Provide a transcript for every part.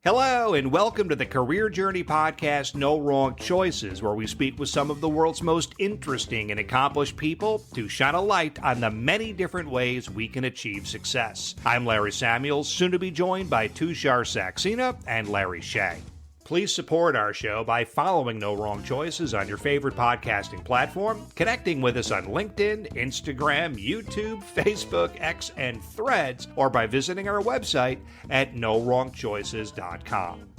Hello, and welcome to the Career Journey podcast, No Wrong Choices, where we speak with some of the world's most interesting and accomplished people to shine a light on the many different ways we can achieve success. I'm Larry Samuels, soon to be joined by Tushar Saxena and Larry Shea. Please support our show by following No Wrong Choices on your favorite podcasting platform, connecting with us on LinkedIn, Instagram, YouTube, Facebook, X, and Threads, or by visiting our website at nowrongchoices.com.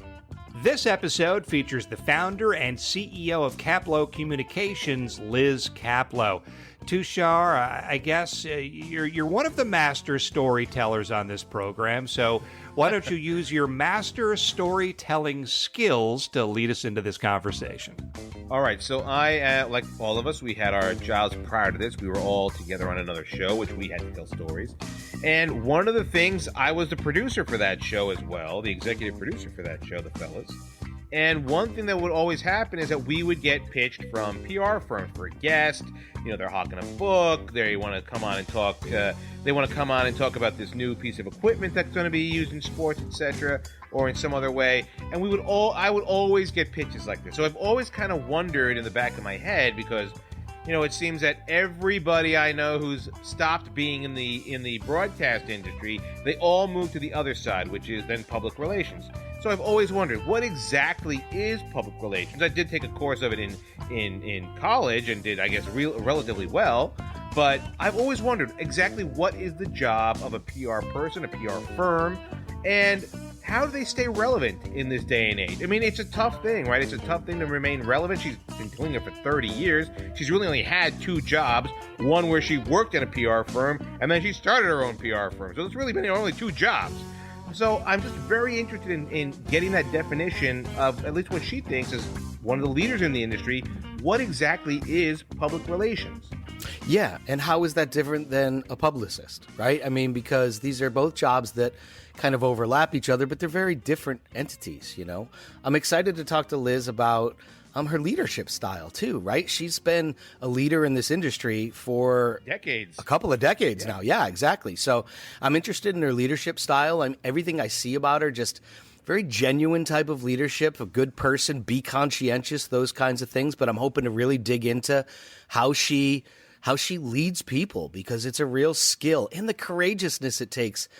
This episode features the founder and CEO of Kaplow Communications, Liz Kaplow. Tushar, I guess you're one of the master storytellers on this program, so why don't you use your master storytelling skills to lead us into this conversation? All right, so I, like all of us, we had our jobs prior to this. We were all together on another show, which we had to tell stories. And one of the things, I was the producer for that show as well, the executive producer for that show, the fellas. And one thing that would always happen is that we would get pitched from PR firms for a guest. You know, they're hawking a book. They want to come on and talk. They want to come on and talk about this new piece of equipment that's going to be used in sports, etc., or in some other way. And I would always get pitches like this. So I've always kind of wondered in the back of my head because, you know, it seems that everybody I know who's stopped being in the broadcast industry, they all move to the other side, which is then public relations. So I've always wondered, what exactly is public relations? I did take a course of it in college and did, I guess, relatively well. But I've always wondered exactly what is the job of a PR person, a PR firm, and how do they stay relevant in this day and age? I mean, it's a tough thing, right? It's a tough thing to remain relevant. She's been doing it for 30 years. She's really only had two jobs, one where she worked at a PR firm, and then she started her own PR firm. So it's really been only two jobs. So I'm just very interested in getting that definition of at least what she thinks is one of the leaders in the industry. What exactly is public relations? Yeah, and how is that different than a publicist, right? I mean, because these are both jobs that kind of overlap each other, but they're very different entities, you know? I'm excited to talk to Liz about her leadership style too, right? She's been a leader in this industry for decades, a couple of decades now. Yeah, exactly. So I'm interested in her leadership style. Everything I see about her, just very genuine type of leadership, a good person, be conscientious, those kinds of things. But I'm hoping to really dig into how she leads people, because it's a real skill, and the courageousness it takes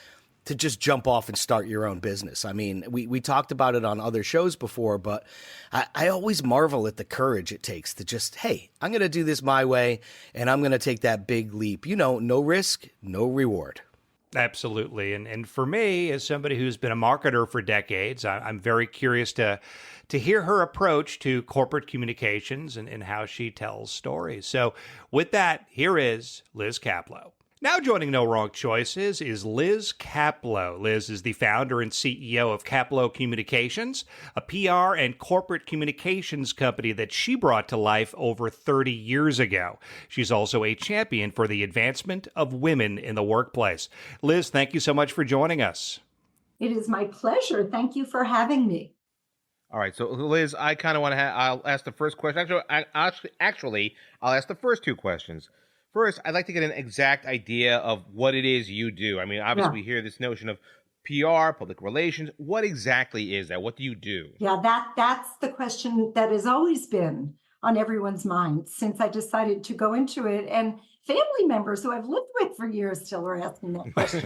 to just jump off and start your own business. I mean, we talked about it on other shows before, but I always marvel at the courage it takes to just, hey, I'm going to do this my way, and I'm going to take that big leap. You know, no risk, no reward. Absolutely. And for me, as somebody who's been a marketer for decades, I'm very curious to hear her approach to corporate communications and how she tells stories. So with that, here is Liz Kaplow. Now joining No Wrong Choices is Liz Kaplow. Liz is the founder and CEO of Kaplow Communications, a PR and corporate communications company that she brought to life over 30 years ago. She's also a champion for the advancement of women in the workplace. Liz, thank you so much for joining us. It is my pleasure. Thank you for having me. All right, so Liz, I kind of want to I'll ask the first question. Actually, I'll ask the first two questions. First, I'd like to get an exact idea of what it is you do. I mean, obviously, we hear this notion of PR, public relations. What exactly is that? What do you do? Yeah, that's the question that has always been on everyone's mind since I decided to go into it. And family members who I've lived with for years still are asking that question.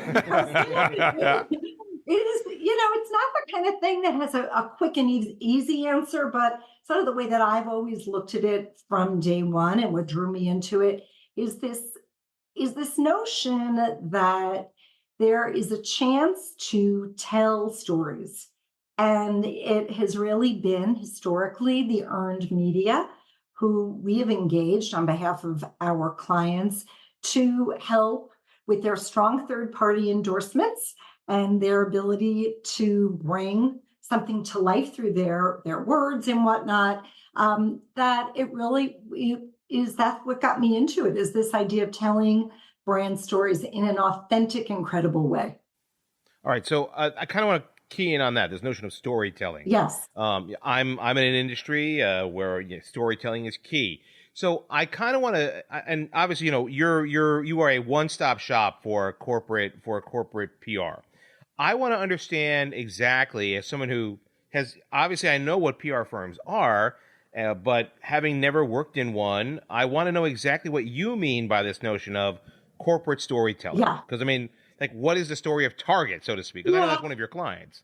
It is, you know, it's not the kind of thing that has a quick and easy answer, but sort of the way that I've always looked at it from day one, and what drew me into it is this notion that there is a chance to tell stories. And it has really been historically the earned media who we have engaged on behalf of our clients to help with their strong third-party endorsements and their ability to bring something to life through their words and whatnot, that it really is that what got me into it, is this idea of telling brand stories in an authentic and credible way. All right, so I kind of want to key in on that, this notion of storytelling. Yes. I'm in an industry where storytelling is key. So I kind of want to, and obviously, you are a one-stop shop for corporate PR. I want to understand exactly, as someone who has, obviously I know what PR firms are, but having never worked in one, I want to know exactly what you mean by this notion of corporate storytelling. Yeah. Because I mean, like, what is the story of Target, so to speak? Because I know Yeah. that's one of your clients.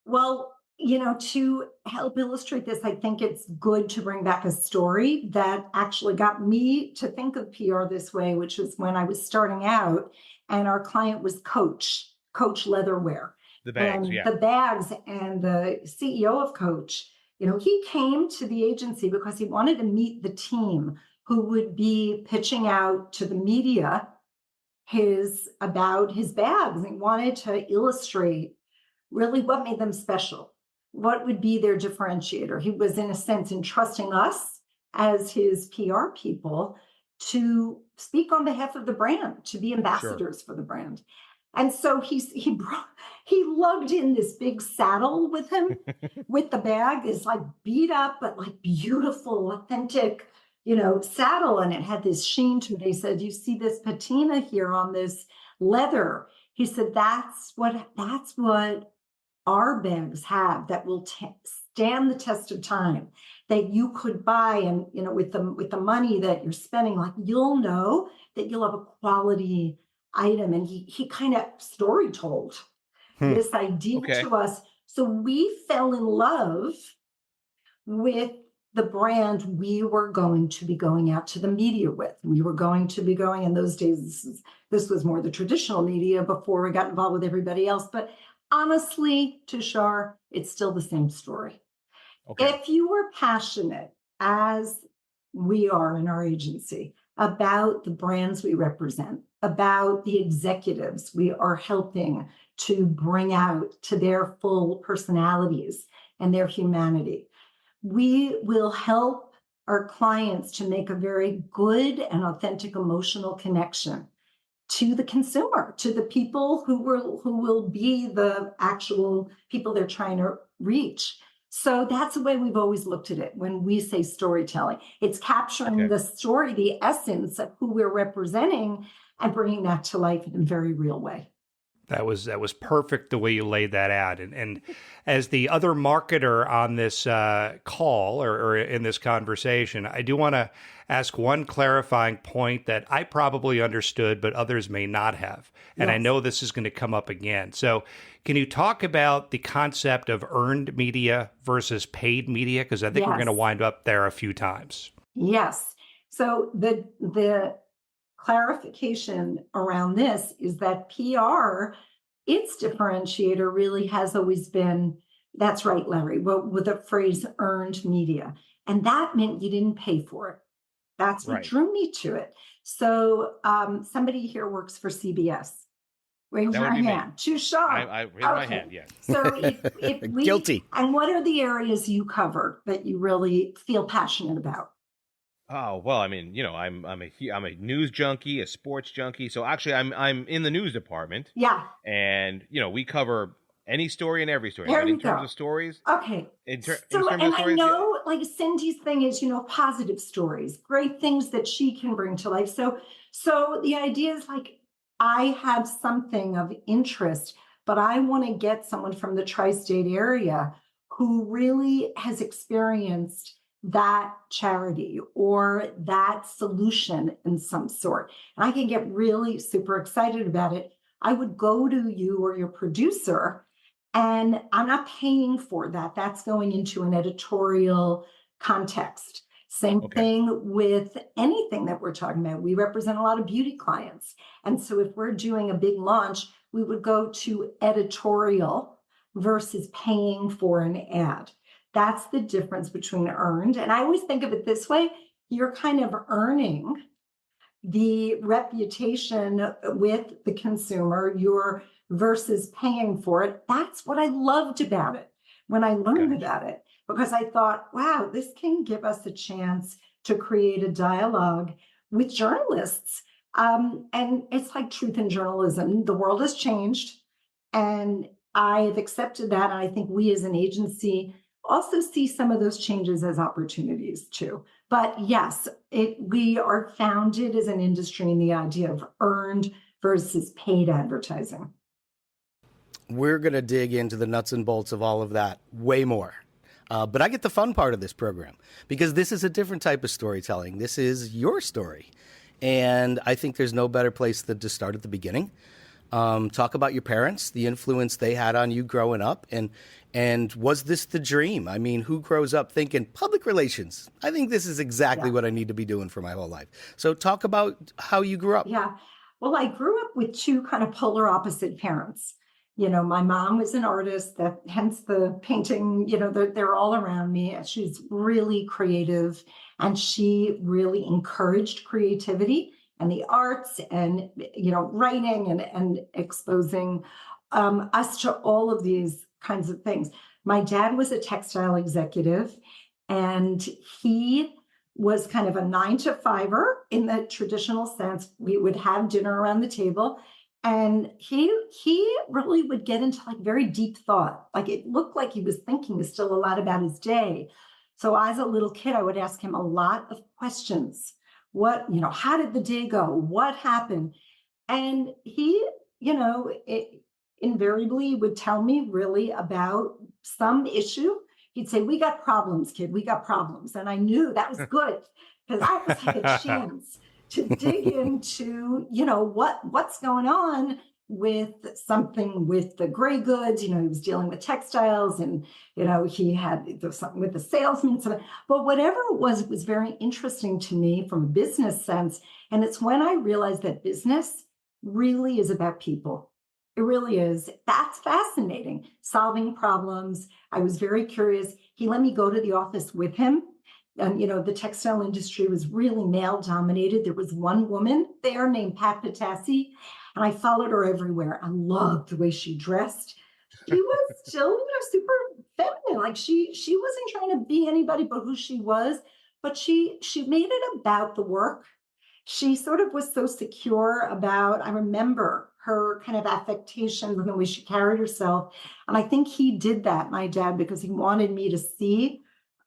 Well, to help illustrate this, I think it's good to bring back a story that actually got me to think of PR this way, which was when I was starting out and our client was Coach Leatherwear. The bags, And yeah. the bags, and the CEO of Coach, he came to the agency because he wanted to meet the team who would be pitching out to the media about his bags. He wanted to illustrate really what made them special, what would be their differentiator. He was, in a sense, entrusting us as his PR people to speak on behalf of the brand, to be ambassadors for the brand. And so he lugged in this big saddle with him, with the bag, is like beat up but like beautiful, authentic, saddle, and it had this sheen to it. He said, "You see this patina here on this leather?" He said, "That's what our bags have that will stand the test of time, that you could buy, and with the money that you're spending, like, you'll know that you'll have a quality item." And he kind of story told this idea to us. So we fell in love with the brand we were going to be going out to the media with. We were going to be going, in those days, this was more the traditional media before we got involved with everybody else. But honestly, Tushar, it's still the same story. Okay. If you were passionate, as we are in our agency, about the brands we represent, about the executives we are helping to bring out to their full personalities and their humanity, we will help our clients to make a very good and authentic emotional connection to the consumer, to the people who will be the actual people they're trying to reach. So that's the way we've always looked at it when we say storytelling. It's capturing the story, the essence of who we're representing, and bringing that to life in a very real way. That was perfect the way you laid that out. And as the other marketer on this call or in this conversation, I do want to ask one clarifying point that I probably understood, but others may not have. And I know this is going to come up again. So can you talk about the concept of earned media versus paid media? Because I think we're going to wind up there a few times. Yes. So the clarification around this is that PR, its differentiator really has always been, that's right, Larry, with the phrase earned media. And that meant you didn't pay for it. That's what drew me to it. So somebody here works for CBS. Raise your hand. Tushar. I raise my hand, yes. So if we, Guilty. And what are the areas you cover that you really feel passionate about? Oh, well, I mean, I'm a news junkie, a sports junkie. So actually, I'm in the news department. Yeah. And we cover any story and every story. There in you terms go. of stories. Okay. In terms and of stories, I know, like, Cindy's thing is, positive stories, great things that she can bring to life. So the idea is, like, I have something of interest, but I want to get someone from the tri-state area who really has experienced that charity or that solution in some sort. And I can get really super excited about it. I would go to you or your producer, and I'm not paying for that. That's going into an editorial context. Same thing with anything that we're talking about. We represent a lot of beauty clients. And so if we're doing a big launch, we would go to editorial versus paying for an ad. That's the difference between earned. And I always think of it this way. You're kind of earning the reputation with the consumer, versus paying for it. That's what I loved about it when I learned about it, because I thought, wow, this can give us a chance to create a dialogue with journalists. And it's like truth in journalism. The world has changed, and I have accepted that. And I think we as an agency also see some of those changes as opportunities too. But yes, we are founded as an industry in the idea of earned versus paid advertising. We're going to dig into the nuts and bolts of all of that way more. But I get the fun part of this program because this is a different type of storytelling. This is your story. And I think there's no better place than to start at the beginning. Talk about your parents, the influence they had on you growing up. And was this the dream? I mean, who grows up thinking public relations? I think this is exactly what I need to be doing for my whole life. So talk about how you grew up. Yeah. Well, I grew up with two kind of polar opposite parents. My mom was an artist, that hence the painting, they're all around me. She's really creative, and she really encouraged creativity and the arts and, writing and exposing us to all of these kinds of things. My dad was a textile executive, and he was kind of a 9-to-5er in the traditional sense. We would have dinner around the table. And he really would get into like very deep thought. Like it looked like he was thinking still a lot about his day. So as a little kid, I would ask him a lot of questions. How did the day go? What happened? And he, invariably would tell me really about some issue. He'd say, "We got problems, kid. We got problems." And I knew that was good because I was like a chance to dig into, what's going on with something with the gray goods. He was dealing with textiles, and, he had something with the salesman. But whatever it was very interesting to me from a business sense. And it's when I realized that business really is about people. It really is. That's fascinating. Solving problems. I was very curious. He let me go to the office with him. And, the textile industry was really male dominated. There was one woman there named Pat Patassi, and I followed her everywhere. I loved the way she dressed. She was still, super feminine. Like she wasn't trying to be anybody but who she was, but she made it about the work. She sort of was so secure about, I remember her kind of affectations and the way she carried herself. And I think he did that, my dad, because he wanted me to see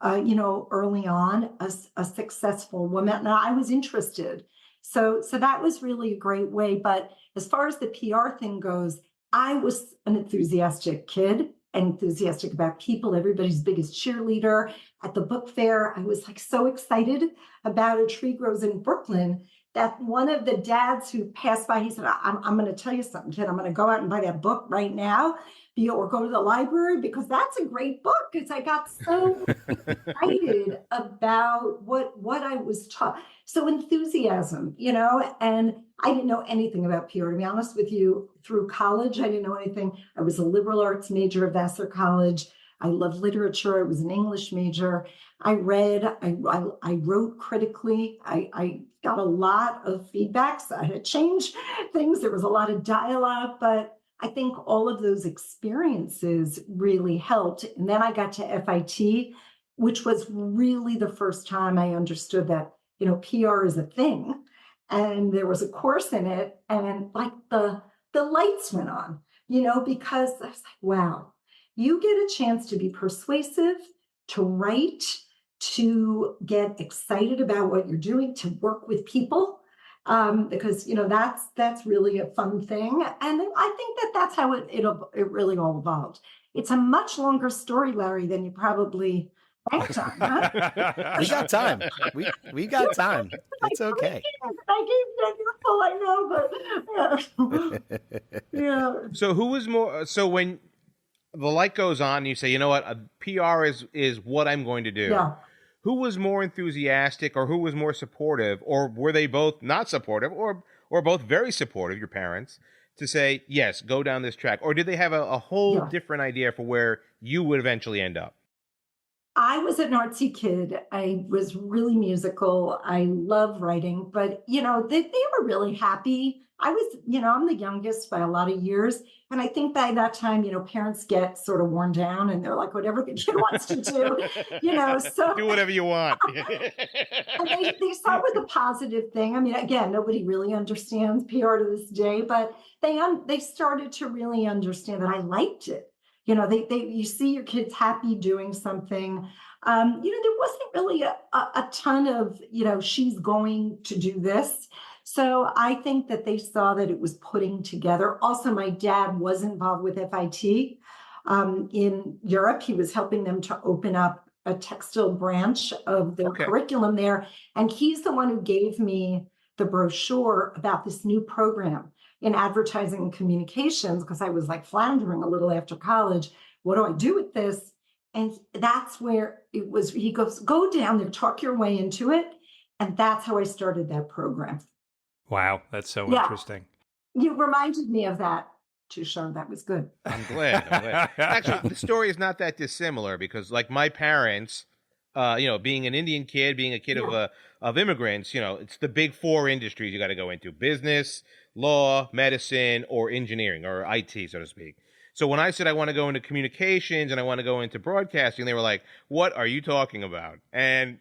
early on, a successful woman. And I was interested. So that was really a great way. But as far as the PR thing goes, I was an enthusiastic kid, enthusiastic about people, everybody's biggest cheerleader. At the book fair, I was like so excited about A Tree Grows in Brooklyn that one of the dads who passed by, he said, I'm going to tell you something, kid. I'm going to go out and buy that book right now, or go to the library, because that's a great book. Because I got so excited about what I was taught. So enthusiasm, and I didn't know anything about PR, to be honest with you. Through college, I didn't know anything. I was a liberal arts major at Vassar College. I loved literature. I was an English major. I read, I wrote critically. I got a lot of feedbacks. I had to change things. There was a lot of dialogue, but I think all of those experiences really helped. And then I got to FIT, which was really the first time I understood that, PR is a thing. And there was a course in it, and like the lights went on, because I was like, wow, you get a chance to be persuasive, to write, to get excited about what you're doing, to work with people, because that's really a fun thing. And I think that's how it really all evolved. It's a much longer story, Larry, than you probably banked on. Huh? We got time. We got time. It's okay. I but yeah. So who was more? So when the light goes on, you say, you know what, PR is what I'm going to do. Yeah. Who was more enthusiastic, or who was more supportive, or were they both not supportive, or both very supportive, your parents, to say, yes, go down this track? Or did they have a whole different idea for where you would eventually end up? I was an artsy kid. I was really musical. I love writing, but they were really happy. I was, I'm the youngest by a lot of years. And I think by that time, parents get sort of worn down and they're like, whatever the kid wants to do, so do whatever you want. And they saw it with a positive thing. I mean, again, nobody really understands PR to this day, but they started to really understand that I liked it. You see your kids happy doing something. There wasn't really a ton of, she's going to do this. So I think that they saw that it was putting together. Also, my dad was involved with FIT in Europe. He was helping them to open up a textile branch of their curriculum there. And he's the one who gave me the brochure about this new program in advertising and communications, because I was like floundering a little after college. What do I do with this? And that's where it was. He goes, go down there, talk your way into it. And that's how I started that program. Wow, that's so interesting. You reminded me of that, Tushar. That was good. I'm glad. Actually, the story is not that dissimilar because, like, my parents, being an Indian kid, being a kid of immigrants, it's the big four industries you got to go into: business, law, medicine, or engineering, or IT, so to speak. So when I said I want to go into communications and I want to go into broadcasting, they were like, "What are you talking about?" And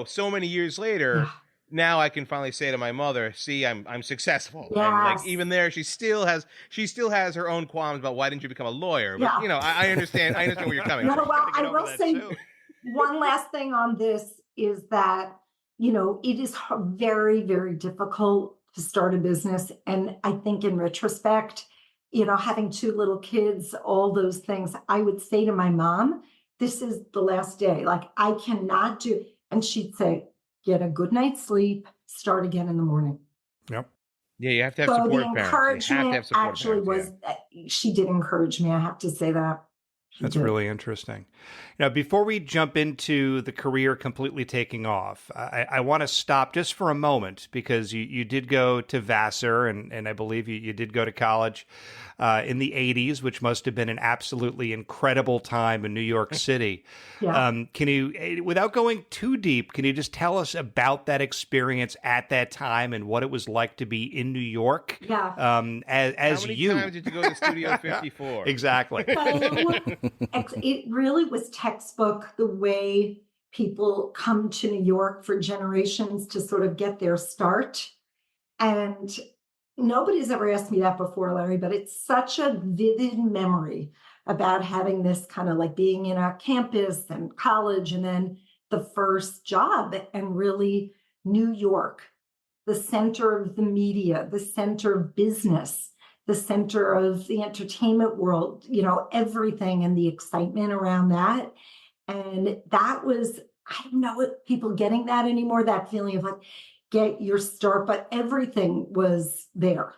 so many years later, now I can finally say to my mother, "See, I'm successful." Yes. And like even there, she still has her own qualms about why didn't you become a lawyer. But I understand where you're coming from. Well, I will say one last thing on this is that it is very, very difficult to start a business, and I think in retrospect, having two little kids, all those things, I would say to my mom, "This is the last day. Like I cannot do." And she'd say, "Get a good night's sleep, start again in the morning." Yep. Yeah, you have to have support the parents. encouragement actually was, she did encourage me. I have to say that. That's really interesting. Now, before we jump into the career completely taking off, I want to stop just for a moment because you did go to Vassar, and I believe you did go to college in the 80s, which must have been an absolutely incredible time in New York City. Can you, without going too deep, can you just tell us about that experience at that time and what it was like to be in New York? Yeah. How many times did you go to Studio 54? Exactly. It really was textbook the way people come to New York for generations to sort of get their start. And nobody's ever asked me that before, Larry, but it's such a vivid memory about having this kind of like being in a campus and college and then the first job, and really New York, the center of the media, the center of business, the center of the entertainment world, everything and the excitement around that. And that was, I don't know if people getting that anymore, that feeling of like, get your start, but everything was there.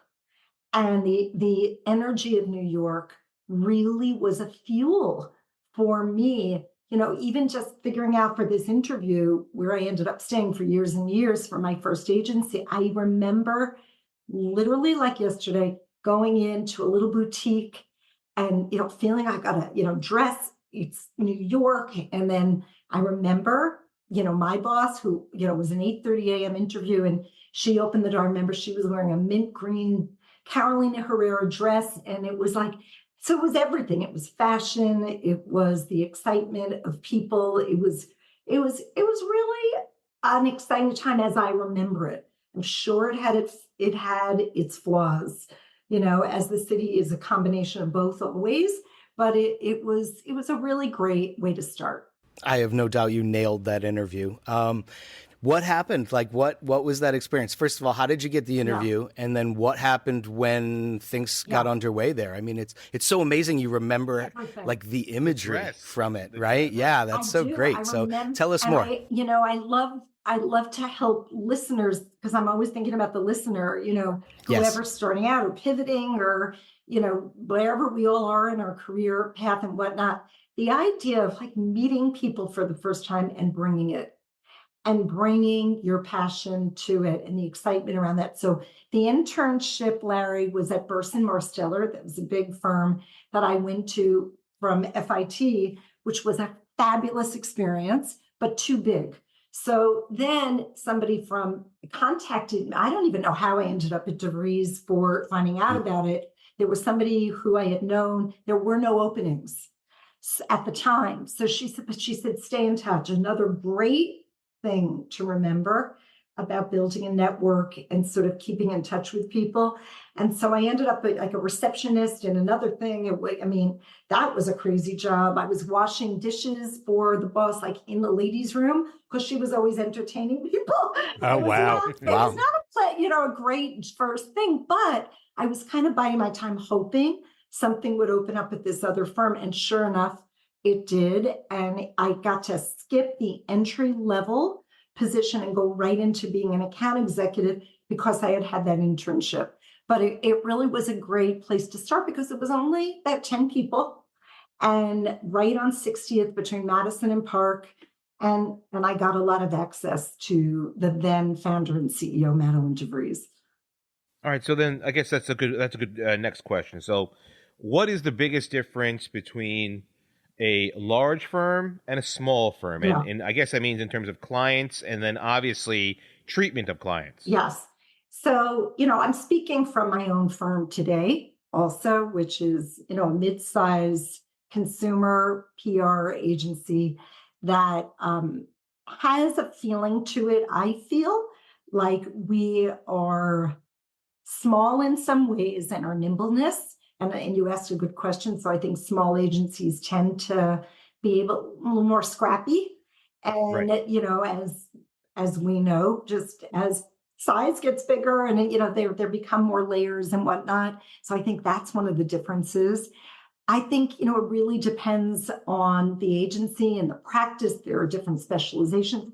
And the energy of New York really was a fuel for me, even just figuring out for this interview where I ended up staying for years and years for my first agency. I remember literally like yesterday, going into a little boutique and, feeling I got to, dress, it's New York. And then I remember, my boss who, was an 8:30 a.m. interview, and she opened the door. I remember she was wearing a mint green Carolina Herrera dress. And it was like, so it was everything. It was fashion. It was the excitement of people. It was really an exciting time as I remember it. I'm sure it had its flaws, as the city is a combination of both always, but it was a really great way to start. I have no doubt you nailed that interview. What happened? Like, what was that experience? First of all, how did you get the interview? Yeah. And then what happened when things got underway there? I mean, it's so amazing you remember everything. Like the imagery from it, right? Yeah, that's so great. So tell us more. I love to help listeners because I'm always thinking about the listener, whoever's starting out or pivoting or, wherever we all are in our career path and whatnot. The idea of like meeting people for the first time and bringing your passion to it and the excitement around that. So the internship, Larry, was at Burson Marsteller. That was a big firm that I went to from FIT, which was a fabulous experience, but too big. So then somebody contacted me. I don't even know how I ended up at DeVries for finding out about it. There was somebody who I had known. There were no openings at the time. So she said, stay in touch. Another great thing to remember about building a network and sort of keeping in touch with people. And so I ended up like a receptionist in another thing. I mean, that was a crazy job. I was washing dishes for the boss, like in the ladies' room, because she was always entertaining people. Oh, wow. It was not a great first thing, but I was kind of biding my time hoping something would open up at this other firm. And sure enough, it did. And I got to skip the entry level position and go right into being an account executive because I had had that internship. But it really was a great place to start because it was only about 10 people and right on 60th between Madison and Park. And I got a lot of access to the then founder and CEO, Madeline DeVries. All right. So then I guess that's a good next question. So what is the biggest difference between a large firm and a small firm? Yeah. And I guess that means in terms of clients and then obviously treatment of clients. Yes. So, I'm speaking from my own firm today also, which is, a mid-sized consumer PR agency that has a feeling to it. I feel like we are small in some ways in our nimbleness. And you asked a good question. So I think small agencies tend to be a little more scrappy. And, Right. as we know, just as size gets bigger and, there become more layers and whatnot. So I think that's one of the differences. I think, it really depends on the agency and the practice. There are different specializations.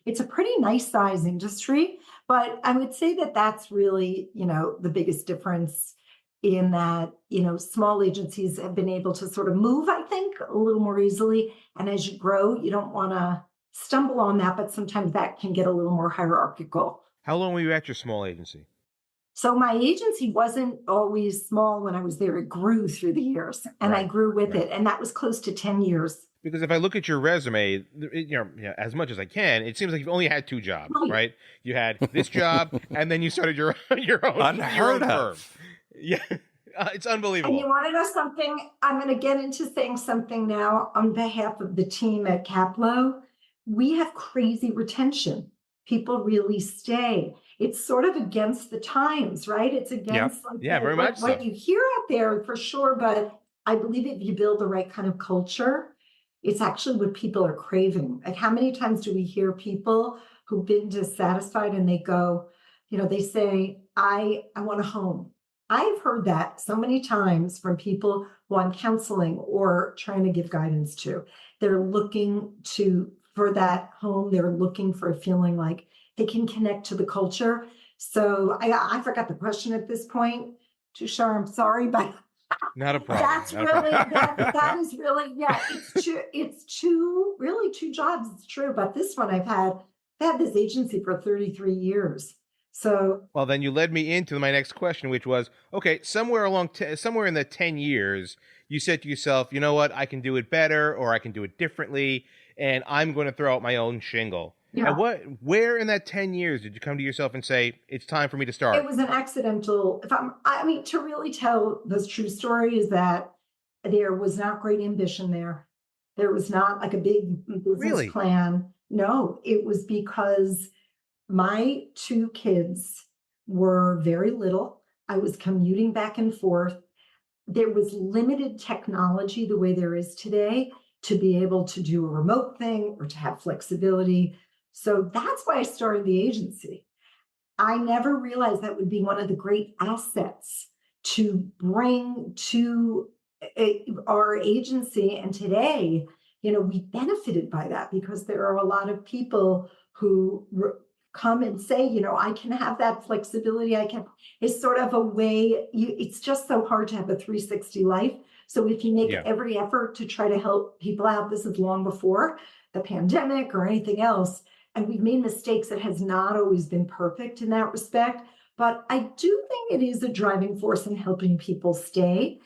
It's a pretty nice size industry, but I would say that that's really, the biggest difference in that, small agencies have been able to sort of move, I think, a little more easily. And as you grow, you don't want to stumble on that, but sometimes that can get a little more hierarchical. How long were you at your small agency? So my agency wasn't always small when I was there. It grew through the years and I grew with it. And that was close to 10 years. Because if I look at your resume, as much as I can, it seems like you've only had two jobs, right? You had this job, and then you started your own Unheard firm. of. Yeah, it's unbelievable. And you want to know something? I'm going to get into saying something now on behalf of the team at Kaplow. We have crazy retention. People really stay. It's sort of against the times, right? It's against very much so. What you hear out there for sure. But I believe if you build the right kind of culture, it's actually what people are craving. Like, how many times do we hear people who've been dissatisfied and they go, they say, I want a home. I've heard that so many times from people who I'm counseling or trying to give guidance to. They're looking for that home. They're looking for a feeling like they can connect to the culture. So I forgot the question at this point. Tushar, I'm sorry, but not a problem. That's really that is really It's two jobs. It's true, but this one I've had this agency for 33 years. So well, then you led me into my next question, which was, okay, somewhere in the 10 years, you said to yourself, you know what, I can do it better, or I can do it differently, and I'm going to throw out my own shingle. Yeah. And where in that 10 years did you come to yourself and say, it's time for me to start? It was an accidental, to really tell the true story is that there was not great ambition there. There was not like a big business plan. No, it was because my two kids were very little. I was commuting back and forth. There was limited technology the way there is today to be able to do a remote thing or to have flexibility. So that's why I started the agency. I never realized that would be one of the great assets to bring to our agency. And today, we benefited by that because there are a lot of people who come and say, I can have that flexibility. It's sort of a way, it's just so hard to have a 360 life. So if you make every effort to try to help people out, this is long before the pandemic or anything else. And we've made mistakes. It has not always been perfect in that respect. But I do think it is a driving force in helping people stay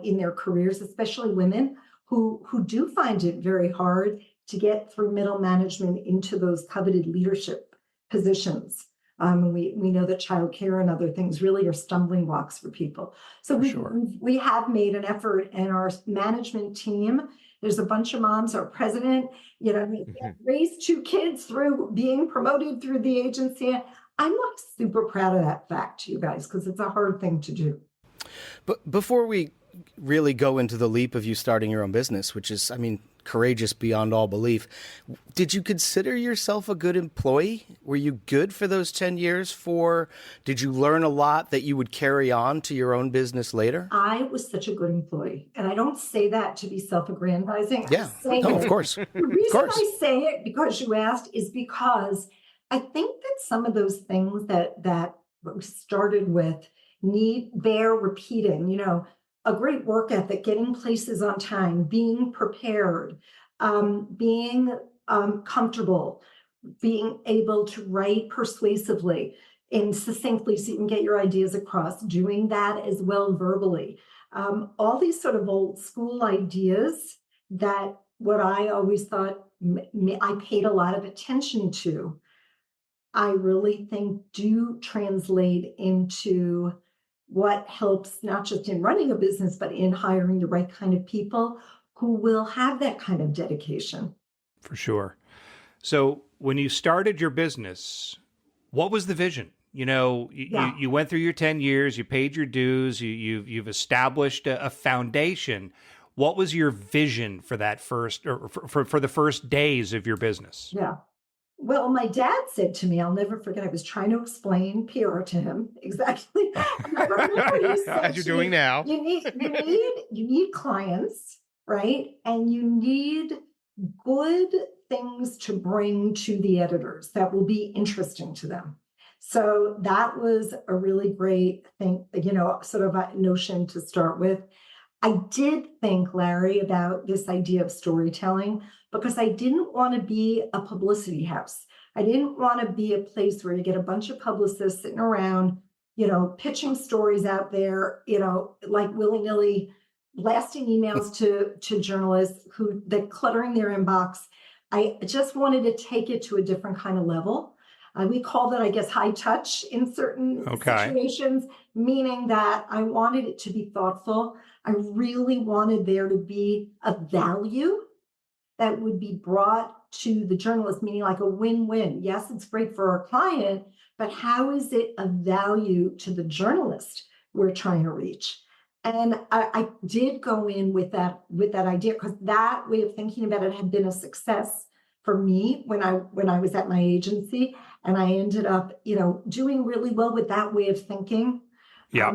in their careers, especially women who do find it very hard to get through middle management into those coveted leadership positions. We know that childcare and other things really are stumbling blocks for people. So we have made an effort, and our management team, there's a bunch of moms, our president, raised two kids through being promoted through the agency. I'm like super proud of that fact, you guys, because it's a hard thing to do. But before we really go into the leap of you starting your own business, which is, I mean, courageous beyond all belief, did you consider yourself a good employee? Were you good for those 10 years? Did you learn a lot that you would carry on to your own business later? I was such a good employee. And I don't say that to be self-aggrandizing. Yeah, no, of course. The reason I say it, because you asked, is because I think that some of those things that we started with bear repeating, a great work ethic, getting places on time, being prepared, being comfortable, being able to write persuasively and succinctly so you can get your ideas across, doing that as well verbally. All these sort of old school ideas that what I always thought I paid a lot of attention to, I really think do translate into what helps not just in running a business, but in hiring the right kind of people who will have that kind of dedication. For sure. So when you started your business, what was the vision? You went through your 10 years, you paid your dues, you've established a foundation. What was your vision for that first, or for the first days of your business? Yeah. Well, my dad said to me, I'll never forget, I was trying to explain PR to him exactly. As you're doing now. You need clients, right? And you need good things to bring to the editors that will be interesting to them. So that was a really great thing, sort of a notion to start with. I did think, Larry, about this idea of storytelling because I didn't want to be a publicity house. I didn't want to be a place where you get a bunch of publicists sitting around, pitching stories out there, like willy-nilly blasting emails to journalists they're cluttering their inbox. I just wanted to take it to a different kind of level. We call that, I guess, high touch in certain situations, meaning that I wanted it to be thoughtful. I really wanted there to be a value that would be brought to the journalist, meaning like a win-win. Yes, it's great for our client, but how is it a value to the journalist we're trying to reach? And I did go in with that idea because that way of thinking about it had been a success for me when I was at my agency, and I ended up, doing really well with that way of thinking. Yeah.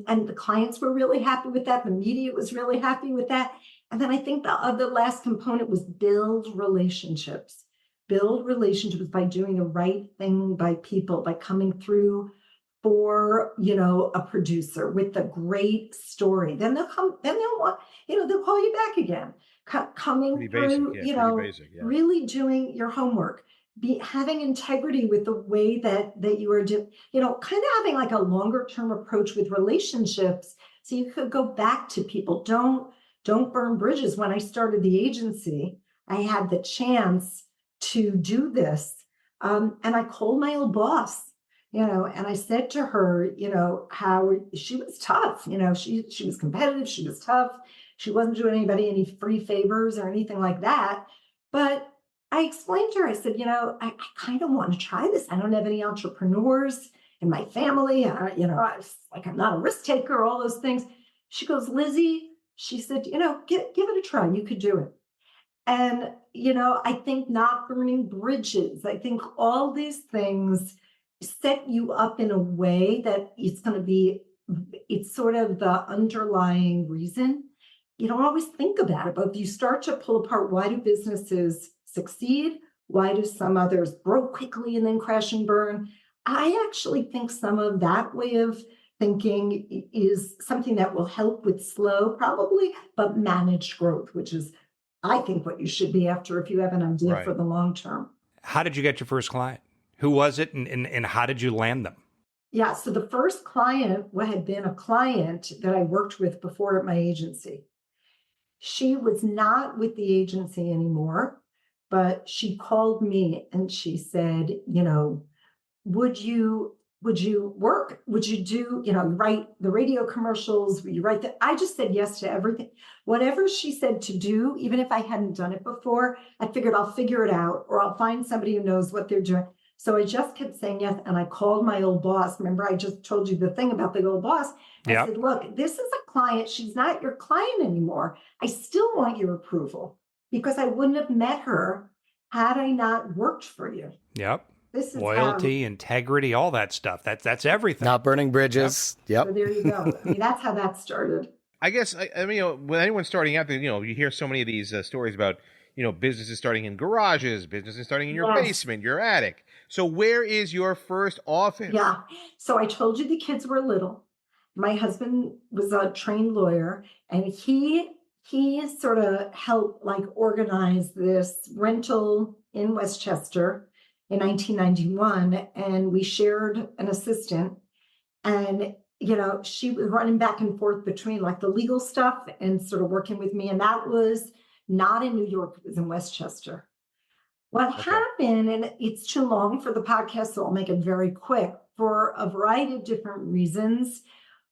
And the clients were really happy with that. The media was really happy with that. And then I think the other last component was build relationships. Build relationships by doing the right thing by people, by coming through for, a producer with a great story. Then they'll want, they'll call you back again. Coming through, really doing your homework, having integrity with the way that you are doing, kind of having like a longer term approach with relationships. So you could go back to people. Don't burn bridges. When I started the agency, I had the chance to do this. And I called my old boss, and I said to her, how she was tough. She was competitive. She was tough. She wasn't doing anybody any free favors or anything like that. But I explained to her, I said, I kind of want to try this. I don't have any entrepreneurs in my family. I'm not a risk taker, all those things. She goes, Lizzie, she said, give it a try. You could do it. And, I think not burning bridges. I think all these things set you up in a way that it's sort of the underlying reason. You don't always think about it, but if you start to pull apart, why do businesses succeed? Why do some others grow quickly and then crash and burn? I actually think some of that way of thinking is something that will help with slow, probably, but managed growth, which is, I think, what you should be after if you have an idea for the long term. How did you get your first client? Who was it, and how did you land them? Yeah, so the first client had been a client that I worked with before at my agency. She was not with the agency anymore, but she called me and she said, would you work? Would you do, write the radio commercials? Would you write that? I just said yes to everything. Whatever she said to do, even if I hadn't done it before, I figured I'll figure it out, or I'll find somebody who knows what they're doing. So I just kept saying yes. And I called my old boss. Remember, I just told you the thing about the old boss. I Yep. said, look, this is a client. She's not your client anymore. I still want your approval because I wouldn't have met her had I not worked for you. Yep. This is Loyalty, integrity, all that stuff. That's everything. Not burning bridges. Yep. So there you go. I mean, that's how that started. I guess, I mean, when anyone's starting out, you hear so many of these stories about, businesses starting in garages, businesses starting in your basement, your attic. So where is your first office? Yeah. So I told you the kids were little. My husband was a trained lawyer, and he sort of helped organize this rental in Westchester in 1991, and we shared an assistant, and she was running back and forth between the legal stuff and sort of working with me, and that was not in New York, it was in Westchester. What happened, and it's too long for the podcast, so I'll make it very quick. For a variety of different reasons,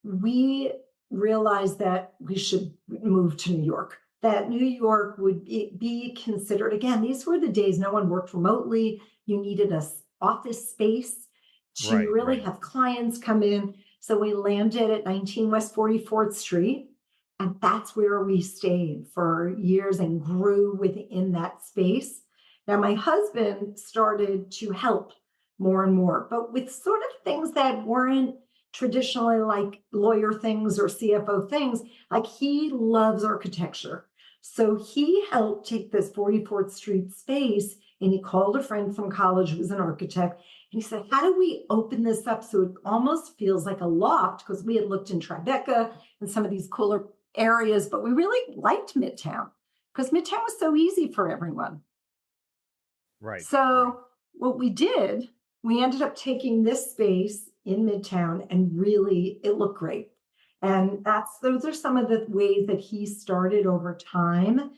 we realized that we should move to New York, that New York would be considered, again, these were the days no one worked remotely. You needed an office space to really have clients come in. So we landed at 19 West 44th Street, and that's where we stayed for years and grew within that space. Now, my husband started to help more and more, but with sort of things that weren't traditionally lawyer things or CFO things. He loves architecture. So he helped take this 44th Street space, and he called a friend from college who was an architect. And he said, how do we open this up so it almost feels like a loft? Because we had looked in Tribeca and some of these cooler areas, but we really liked Midtown because Midtown was so easy for everyone. Right. So what we did, we ended up taking this space in Midtown, and really it looked great. And those are some of the ways that he started over time,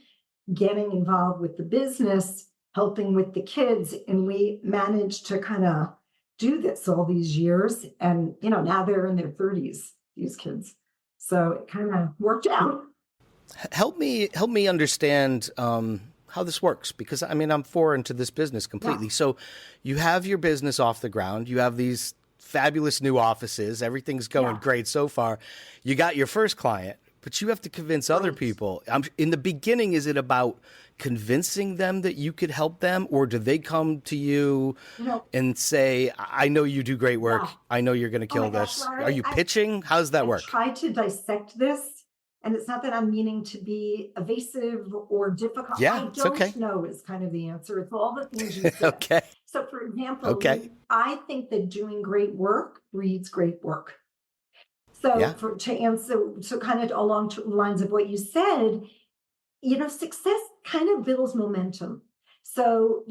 getting involved with the business, helping with the kids. And we managed to kind of do this all these years. And, now they're in their 30s, these kids. So it kind of worked out. Help me understand how this works, because I'm foreign to this business completely. Yeah. So you have your business off the ground. You have these fabulous new offices. Everything's going great so far. You got your first client, but you have to convince other people. In the beginning, is it about convincing them that you could help them, or do they come to you and say, I know you do great work. Yeah. I know you're going to kill this. Larry, are you pitching? How does that work? I try to dissect this. And it's not that I'm meaning to be evasive or difficult. Yeah, I don't know is kind of the answer. It's all the things you said. Okay. So for example, I think that doing great work breeds great work. So to answer, so kind of along the lines of what you said, success kind of builds momentum. So,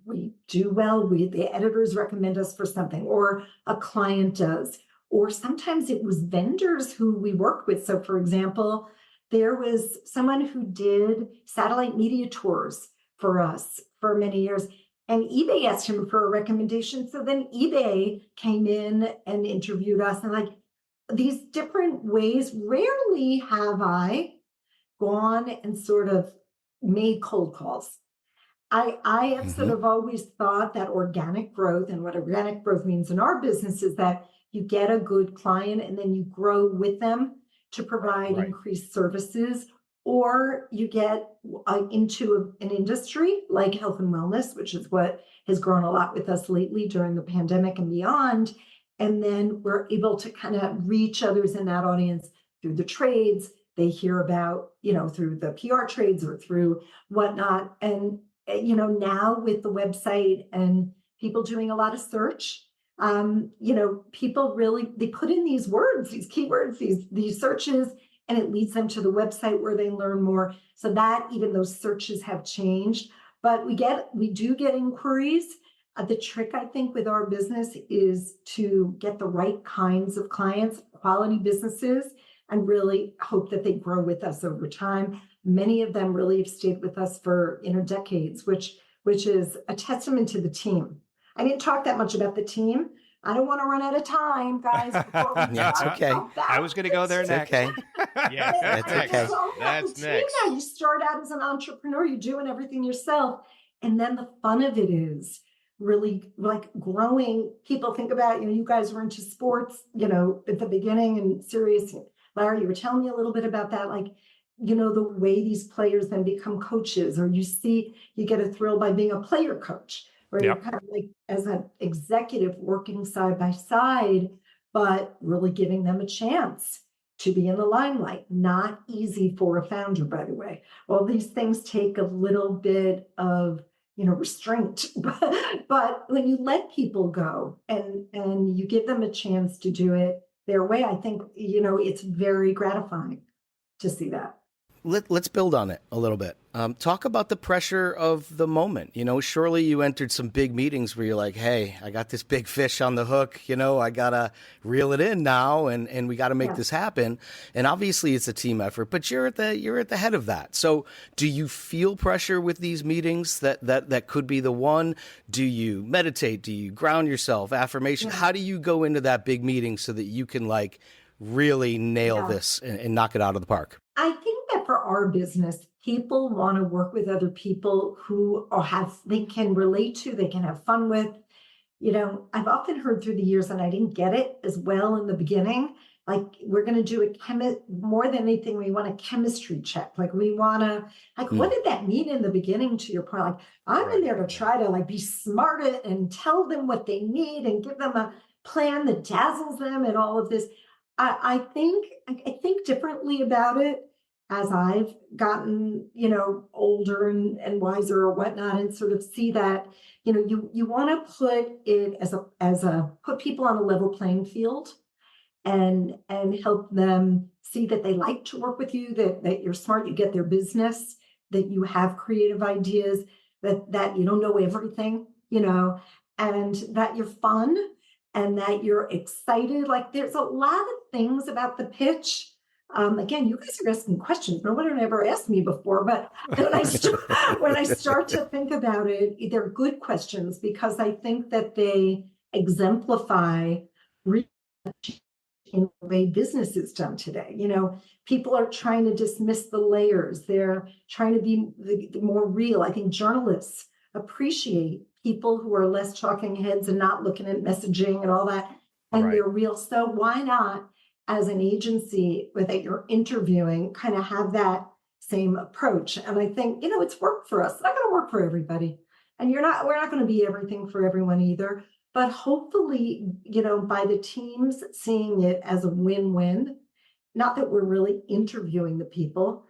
we do well, the editors recommend us for something, or a client does. Or sometimes it was vendors who we worked with. So for example, there was someone who did satellite media tours for us for many years, and eBay asked him for a recommendation. So then eBay came in and interviewed us, and these different ways. Rarely have I gone and sort of made cold calls. I have sort of always thought that organic growth, and what organic growth means in our business, is that you get a good client and then you grow with them to provide increased services, or you get into an industry like health and wellness, which is what has grown a lot with us lately during the pandemic and beyond. And then we're able to kind of reach others in that audience through the trades. They hear about, through the PR trades or through whatnot. And, now with the website and people doing a lot of search, people really, they put in these words, these keywords, these searches, and it leads them to the website where they learn more. So that even those searches have changed, but we do get inquiries. The trick, I think, with our business is to get the right kinds of clients, quality businesses, and really hope that they grow with us over time. Many of them really have stayed with us for decades, which is a testament to the team. I didn't talk that much about the team. I don't want to run out of time, guys. That's okay. I was going to go there next. Okay. Yeah, that's okay. That's next. Now you start out as an entrepreneur, you're doing everything yourself. And then the fun of it is really like growing. People think about, you guys were into sports, at the beginning, and serious. Larry, you were telling me a little bit about that, like, the way these players then become coaches, or you get a thrill by being a player coach, where you're kind of like as an executive working side by side, but really giving them a chance to be in the limelight. Not easy for a founder, by the way. Well, these things take a little bit of restraint, but when you let people go and you give them a chance to do it their way, I think it's very gratifying to see that. Let's build on it a little bit. Talk about the pressure of the moment. Surely you entered some big meetings where you're like, hey, I got this big fish on the hook. I got to reel it in now, and we got to make this happen. And obviously it's a team effort, but you're at the head of that. So do you feel pressure with these meetings that could be the one? Do you meditate? Do you ground yourself? Affirmation? Yeah. How do you go into that big meeting so that you can really nail this and knock it out of the park? I think that for our business, people want to work with other people who they can relate to, they can have fun with. I've often heard through the years, and I didn't get it as well in the beginning, like we're going to do more than anything, we want a chemistry check. Like we want to, what did that mean in the beginning, to your point? Like I'm in there to try to be smart and tell them what they need and give them a plan that dazzles them and all of this. I think differently about it as I've gotten, older and wiser or whatnot, and sort of see that, you want to put it put people on a level playing field and help them see that they like to work with you, that you're smart, you get their business, that you have creative ideas, that you don't know everything, and that you're fun, and that you're excited. Like there's a lot of things about the pitch. Again, you guys are asking questions. No one had ever asked me before, but when I start to think about it, they're good questions, because I think that they exemplify really in the way business is done today. People are trying to dismiss the layers. They're trying to be more real. I think journalists appreciate people who are less talking heads and not looking at messaging and all that, and they're real. So why not, as an agency that you're interviewing, kind of have that same approach? And I think, it's worked for us. It's not going to work for everybody. And we're not going to be everything for everyone either. But hopefully, by the teams seeing it as a win-win, not that we're really interviewing the people,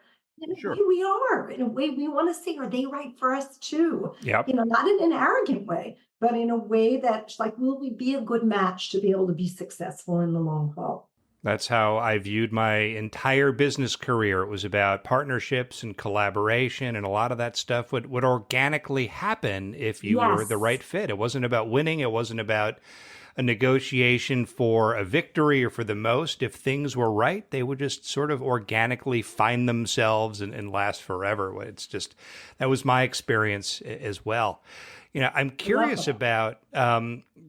Sure. We are. In a way, we want to see, are they right for us too? Yep. Not in an arrogant way, but in a way that will we be a good match to be able to be successful in the long haul? That's how I viewed my entire business career. It was about partnerships and collaboration, and a lot of that stuff would organically happen if you were the right fit. It wasn't about winning. It wasn't about a negotiation for a victory or for the most. If things were right, they would just sort of organically find themselves and last forever. It's just, that was my experience as well. I'm curious about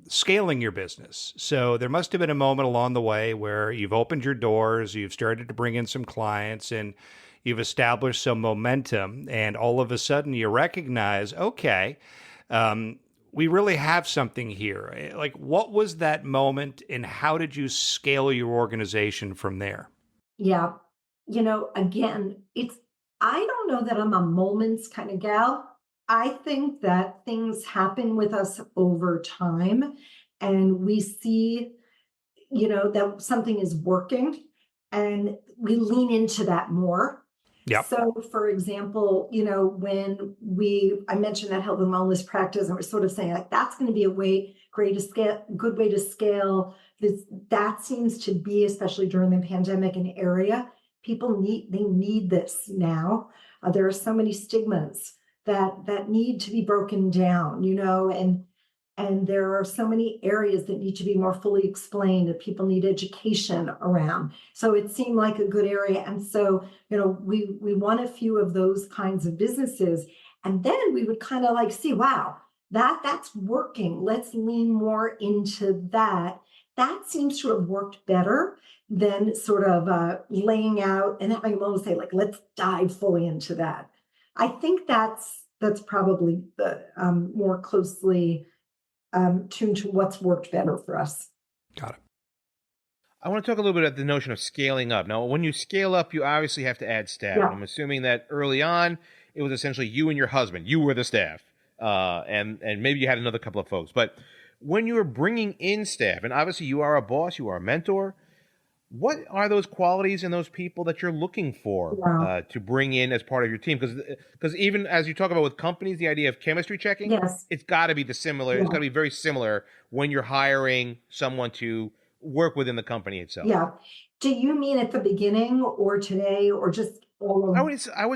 scaling your business. So there must have been a moment along the way where you've opened your doors, you've started to bring in some clients, and you've established some momentum, and all of a sudden you recognize, okay, we really have something here. Like, what was that moment, and how did you scale your organization from there? Yeah. Again, I don't know that I'm a moments kind of gal. I think that things happen with us over time, and we see, that something is working, and we lean into that more. Yep. So, for example, when I mentioned that health and wellness practice, and we're sort of saying that's going to be good way to scale this. That seems to be, especially during the pandemic, an area people need this now. There are so many stigmas that need to be broken down, and there are so many areas that need to be more fully explained, that people need education around. So it seemed like a good area. And so, we won a few of those kinds of businesses. And then we would kind of see, wow, that's working. Let's lean more into that. That seems to have worked better than sort of laying out and having them say, let's dive fully into that. I think that's that's probably the more closely tuned to what's worked better for us. Got it. I want to talk a little bit about the notion of scaling up. Now, when you scale up, you obviously have to add staff. Yeah. And I'm assuming that early on, it was essentially you and your husband. You were the staff, and maybe you had another couple of folks. But when you were bringing in staff, and obviously you are a boss, you are a mentor, what are those qualities in those people that you're looking for to bring in as part of your team? Because even as you talk about with companies, the idea of chemistry checking, Yes. it's got to be similar. Yeah. It's got to be very similar when you're hiring someone to work within the company itself. Yeah. Do you mean at the beginning or today or just all of? I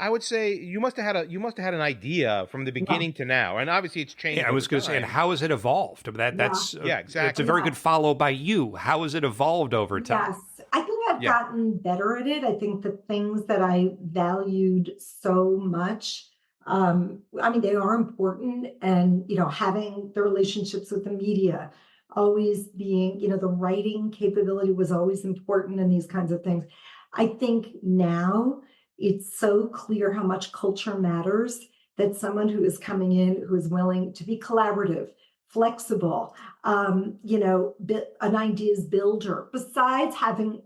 would say you must have had an idea from the beginning to now, and obviously it's changed. Yeah, I was going to say, and how has it evolved? That's exactly. It's a very good follow by you. How has it evolved over time? Yes, I think I've gotten better at it. I think the things that I valued so much, I mean, they are important, and having the relationships with the media, always being, the writing capability was always important, and these kinds of things. I think now it's so clear how much culture matters, that someone who is coming in, who is willing to be collaborative, flexible, an ideas builder, besides having,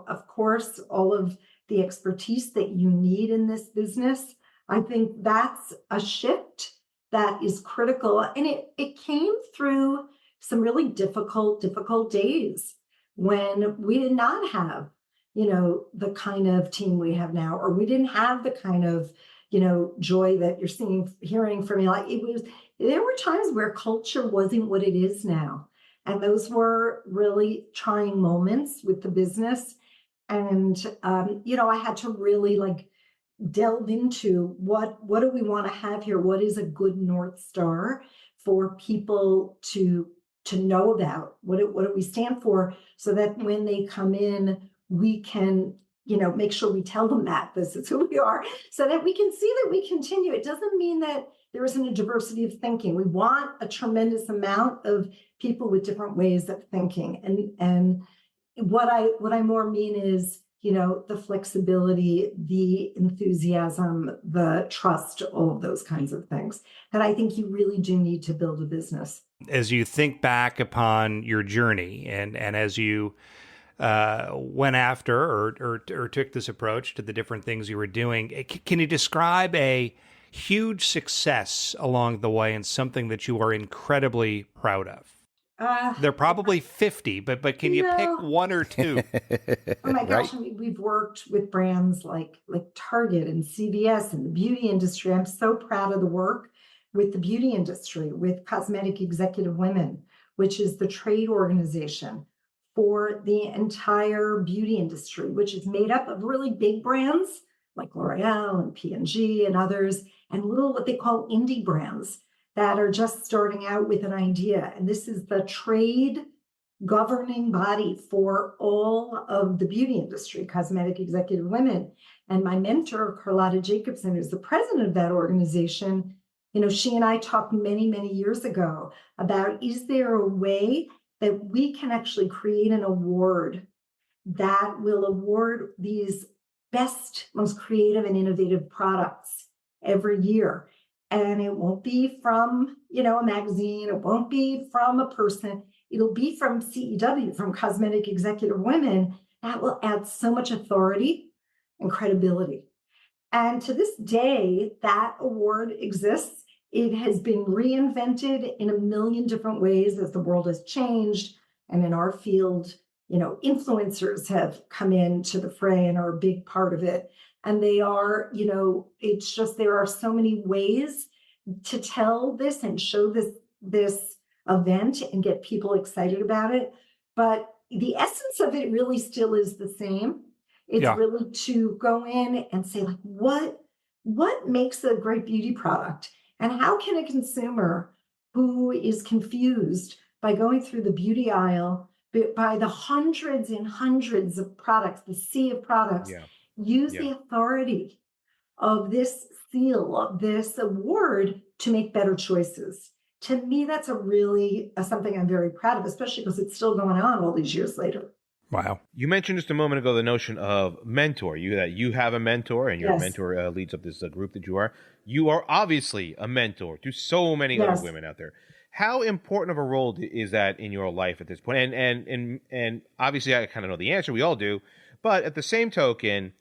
of course, all of the expertise that you need in this business. I think that's a shift that is critical. And it came through some really difficult days when we did not have, the kind of team we have now, or we didn't have the kind of, joy that you're hearing from me. There were times where culture wasn't what it is now. And those were really trying moments with the business. And, I had to really delve into what do we want to have here? What is a good North Star for people to know about? What do we stand for, so that when they come in, we can, make sure we tell them that this is who we are, so that we can see that we continue. It doesn't mean that there isn't a diversity of thinking. We want a tremendous amount of people with different ways of thinking. And what I more mean is, the flexibility, the enthusiasm, the trust, all of those kinds of things that I think you really do need to build a business. As you think back upon your journey, and as you went after or took this approach to the different things you were doing, can you describe a huge success along the way and something that you are incredibly proud of? They're probably 50, but can you pick one or two? Oh my gosh, I mean, we've worked with brands like Target and CVS and the beauty industry. I'm so proud of the work with the beauty industry, with Cosmetic Executive Women, which is the trade organization for the entire beauty industry, which is made up of really big brands like L'Oreal and P&G and others, and little what they call indie brands that are just starting out with an idea. And this is the trade governing body for all of the beauty industry, Cosmetic Executive Women. And my mentor, Carlotta Jacobson, who's the president of that organization, she and I talked many, many years ago about, is there a way that we can actually create an award that will award these best, most creative and innovative products every year? And it won't be from, a magazine. It won't be from a person. It'll be from CEW, from Cosmetic Executive Women. That will add so much authority and credibility. And to this day, that award exists. It has been reinvented in a million different ways as the world has changed. And in our field, influencers have come into the fray and are a big part of it. And they are, it's just, there are so many ways to tell this and show this event and get people excited about it. But the essence of it really still is the same. It's really to go in and say, what makes a great beauty product? And how can a consumer who is confused by going through the beauty aisle, by the hundreds and hundreds of products, the sea of products, use the authority of this seal, of this award, to make better choices? To me, that's something I'm very proud of, especially because it's still going on all these years later. Wow. You mentioned just a moment ago the notion of mentor. You have a mentor, and your Yes. mentor leads up this group that you are. You are obviously a mentor to so many other Yes. women out there. How important of a role is that in your life at this point? And obviously, I kind of know the answer. We all do, but at the same token,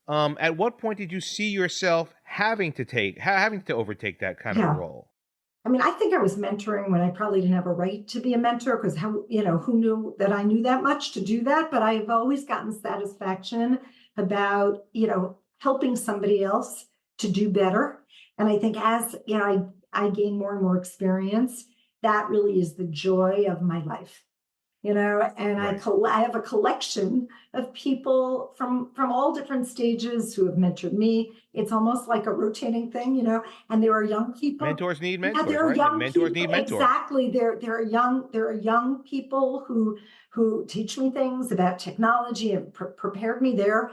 at what point did you see yourself having to overtake that kind of a Yeah. role? I mean, I think I was mentoring when I probably didn't have a right to be a mentor because who knew that I knew that much to do that? But I've always gotten satisfaction about, helping somebody else to do better. And I think as, I gain more and more experience, that really is the joy of my life. And Right. I have a collection of people from all different stages who have mentored me. It's almost like a rotating thing, and there are young people. Mentors need Yeah, mentors, there are right? And young mentors people. need mentors. Exactly. There are young people who teach me things about technology and prepared me. They're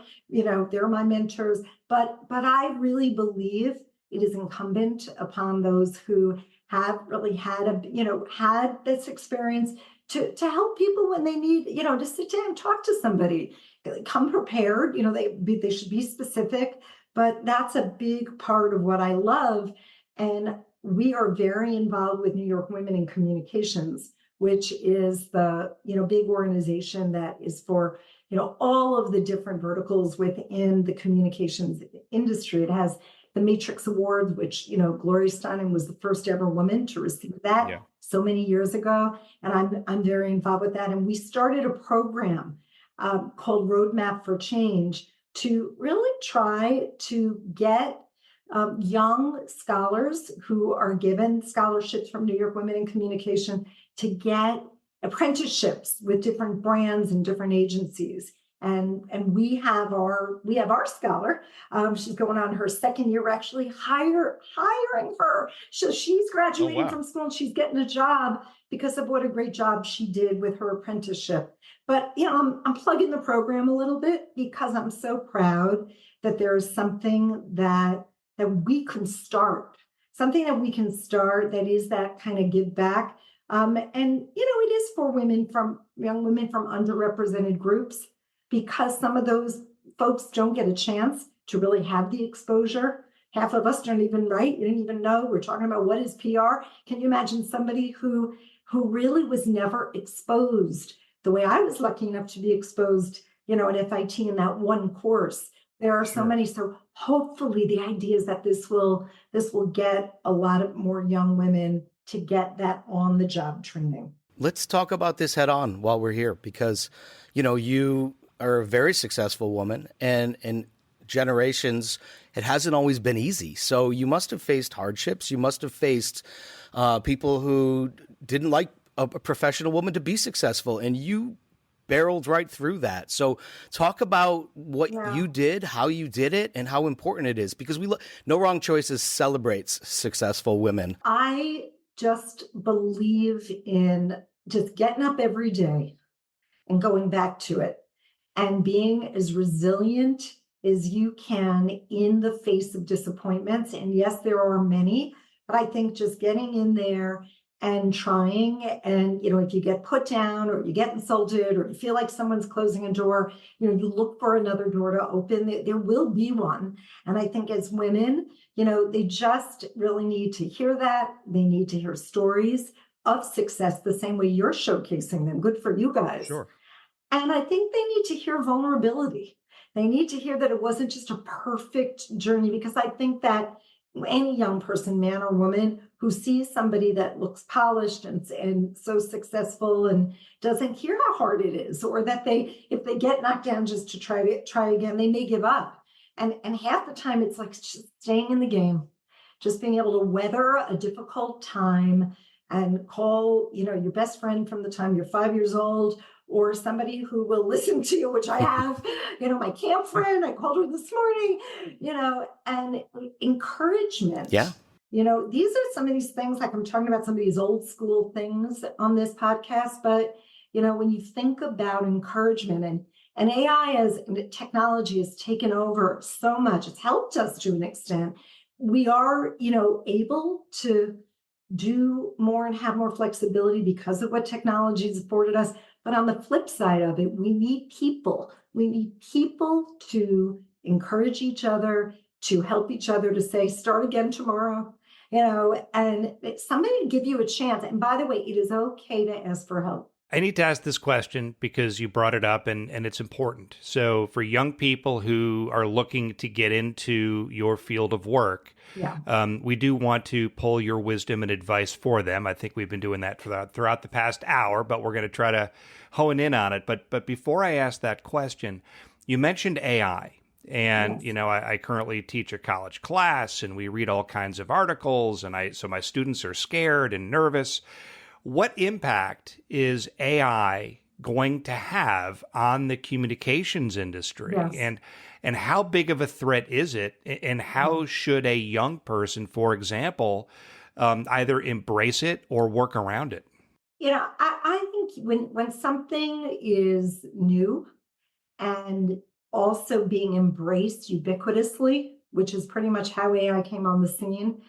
my mentors. But I really believe it is incumbent upon those who have really had this experience to help people when they need, to sit down and talk to somebody. Come prepared, they should be specific, but that's a big part of what I love. And we are very involved with New York Women in Communications, which is the, big organization that is for, all of the different verticals within the communications industry. It has the Matrix Awards, which, Gloria Steinem was the first ever woman to receive that Yeah. so many years ago. And I'm very involved with that. And we started a program called Roadmap for Change to really try to get young scholars who are given scholarships from New York Women in Communication to get apprenticeships with different brands and different agencies. And we have our scholar. She's going on her second year. We're actually hiring her. So she's graduating wow. from school and she's getting a job because of what a great job she did with her apprenticeship. But I'm plugging the program a little bit because I'm so proud that there's something that we can start, that is that kind of give back. And it is for young women from underrepresented groups, because some of those folks don't get a chance to really have the exposure. Half of us don't even write. You didn't even know. We're talking about what is PR. Can you imagine somebody who really was never exposed the way I was lucky enough to be exposed, at FIT in that one course? There are so many. So hopefully the idea is that this will get a lot of more young women to get that on the job training. Let's talk about this head on while we're here, because, you are a very successful woman, and generations, it hasn't always been easy. So you must have faced hardships. You must have faced people who didn't like a professional woman to be successful, and you barreled right through that. So talk about what you did, how you did it, and how important it is, because No Wrong Choices celebrates successful women. I just believe in just getting up every day and going back to it and being as resilient as you can in the face of disappointments. And yes, there are many, but I think just getting in there and trying, and if you get put down or you get insulted or you feel like someone's closing a door, you look for another door to open. There will be one. And I think as women, they just really need to hear that. They need to hear stories of success the same way you're showcasing them. Good for you guys. Sure. And I think they need to hear vulnerability. They need to hear that it wasn't just a perfect journey, because I think that any young person, man or woman, who sees somebody that looks polished and so successful and doesn't hear how hard it is, or that if they get knocked down just to try again, they may give up. And half the time it's like just staying in the game, just being able to weather a difficult time and call, your best friend from the time you're 5 years old, or somebody who will listen to you, which I have, my camp friend, I called her this morning, and encouragement. Yeah. These are some of these things, like I'm talking about some of these old school things on this podcast, but, when you think about encouragement and AI and technology has taken over so much, it's helped us to an extent. We are, able to do more and have more flexibility because of what technology has afforded us. But on the flip side of it, we need people. We need people to encourage each other, to help each other, to say, start again tomorrow, and somebody to give you a chance. And by the way, it is okay to ask for help. I need to ask this question because you brought it up and it's important. So for young people who are looking to get into your field of work, we do want to pull your wisdom and advice for them. I think we've been doing that throughout the past hour, but we're going to try to hone in on it. But before I ask that question, you mentioned AI. And, I currently teach a college class and we read all kinds of articles. And so my students are scared and nervous. What impact is AI going to have on the communications industry? Yes. And how big of a threat is it? And how should a young person, for example, either embrace it or work around it? I think when something is new and also being embraced ubiquitously, which is pretty much how AI came on the scene,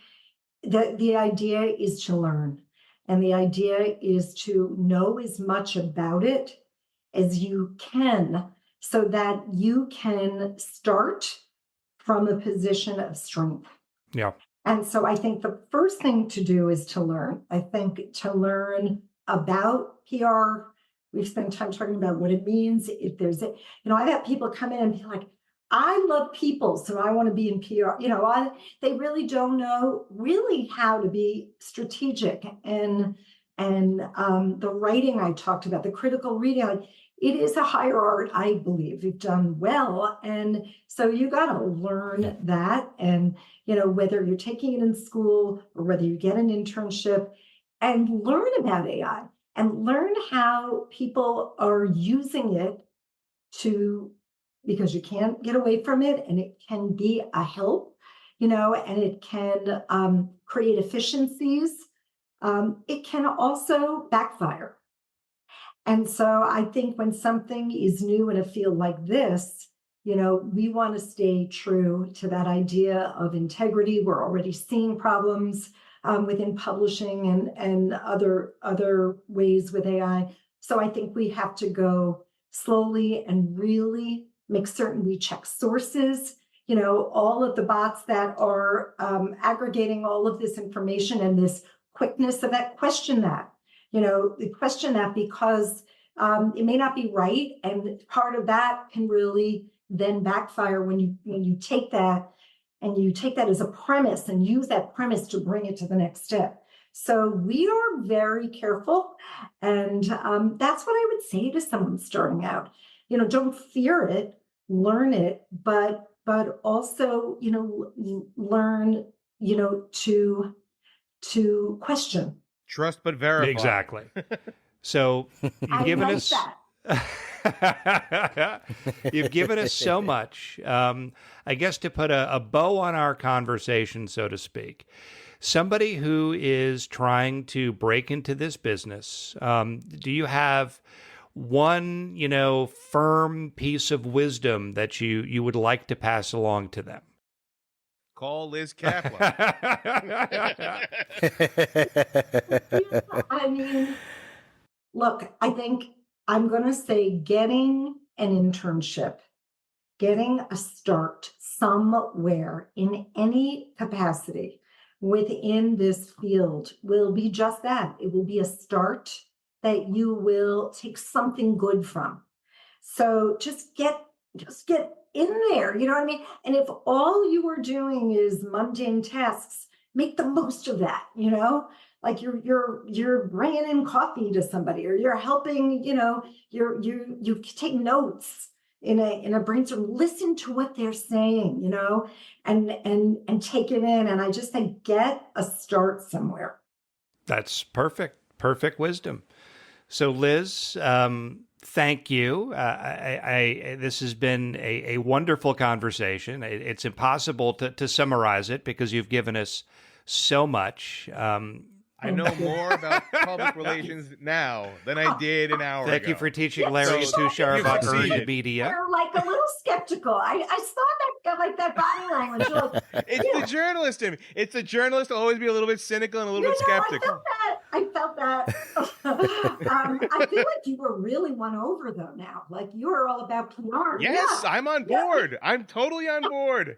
the idea is to learn. And the idea is to know as much about it as you can so that you can start from a position of strength. Yeah. And so I think the first thing to do is to learn. I think to learn about PR. We've spent time talking about what it means. If there's I've had people come in and be like, I love people, so I want to be in PR. They really don't know really how to be strategic and the writing I talked about, the critical reading. It is a higher art, I believe. You've done well, and so you got to learn that. And whether you're taking it in school or whether you get an internship, and learn about AI and learn how people are using it because you can't get away from it, and it can be a help, and it can create efficiencies. It can also backfire. And so I think when something is new in a field like this, we want to stay true to that idea of integrity. We're already seeing problems within publishing and other ways with AI. So I think we have to go slowly and really make certain we check sources, all of the bots that are aggregating all of this information and this quickness of that, question that because it may not be right. And part of that can really then backfire when you take that and you take that as a premise and use that premise to bring it to the next step. So we are very careful. And that's what I would say to someone starting out. Don't fear it, learn it, but also, learn, to question. Trust but verify. Exactly. So you've given us you've given us so much. I guess to put a bow on our conversation, so to speak, somebody who is trying to break into this business, do you have one, firm piece of wisdom that you would like to pass along to them? Call Liz Kaplow. Look, I think I'm going to say getting an internship, getting a start somewhere in any capacity within this field will be just that. It will be a start that you will take something good from. So just get in there, you know what I mean? And if all you are doing is mundane tasks, make the most of that, like you're bringing in coffee to somebody, or you're helping, you take notes in a brainstorm, listen to what they're saying, and take it in. And I just think get a start somewhere. That's perfect wisdom. So Liz, thank you. This has been a wonderful conversation. It's impossible to summarize it because you've given us so much. I know more about public relations now than I did an hour ago. Thank you for teaching Larry and Tushar about earned media. They're like a little skeptical. I saw that got like that body language. You're like, It's the journalist in me. It's the journalist to always be a little bit cynical and a little bit skeptical. I felt that. I feel like you were really won over though now. Like you are all about PR. Yes, Yeah. I'm on board. Yeah. I'm totally on board.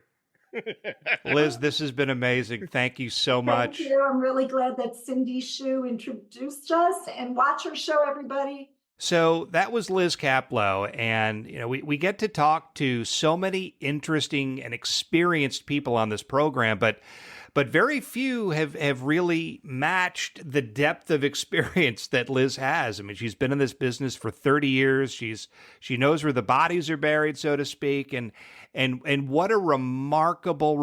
Liz, this has been amazing. Thank you so much. Thank you. I'm really glad that Cindy Shu introduced us, and watch her show, everybody. So that was Liz Kaplow, and we get to talk to so many interesting and experienced people on this program, but very few have really matched the depth of experience that Liz has. I mean, she's been in this business for 30 years. She knows where the bodies are buried, so to speak, and what a remarkable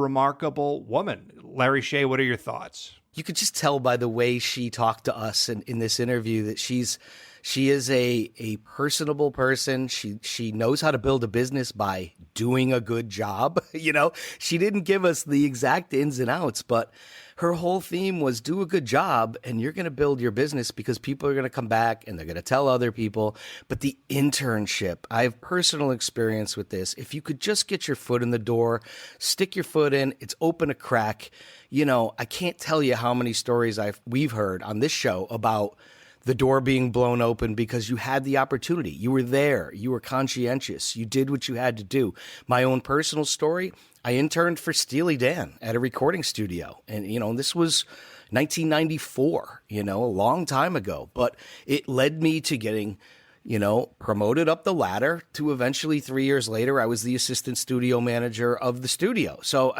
woman. Larry Shea, what are your thoughts? You could just tell by the way she talked to us in this interview that she is a personable person. She knows how to build a business by doing a good job. She didn't give us the exact ins and outs, but her whole theme was do a good job and you're going to build your business because people are going to come back and they're going to tell other people. But the internship, I have personal experience with this. If you could just get your foot in the door, stick your foot in, it's open a crack. I can't tell you how many stories we've heard on this show about the door being blown open because you had the opportunity. You were there. You were conscientious. You did what you had to do. My own personal story, I interned for Steely Dan at a recording studio. And, this was 1994, a long time ago. But it led me to getting, promoted up the ladder to eventually 3 years later, I was the assistant studio manager of the studio. So,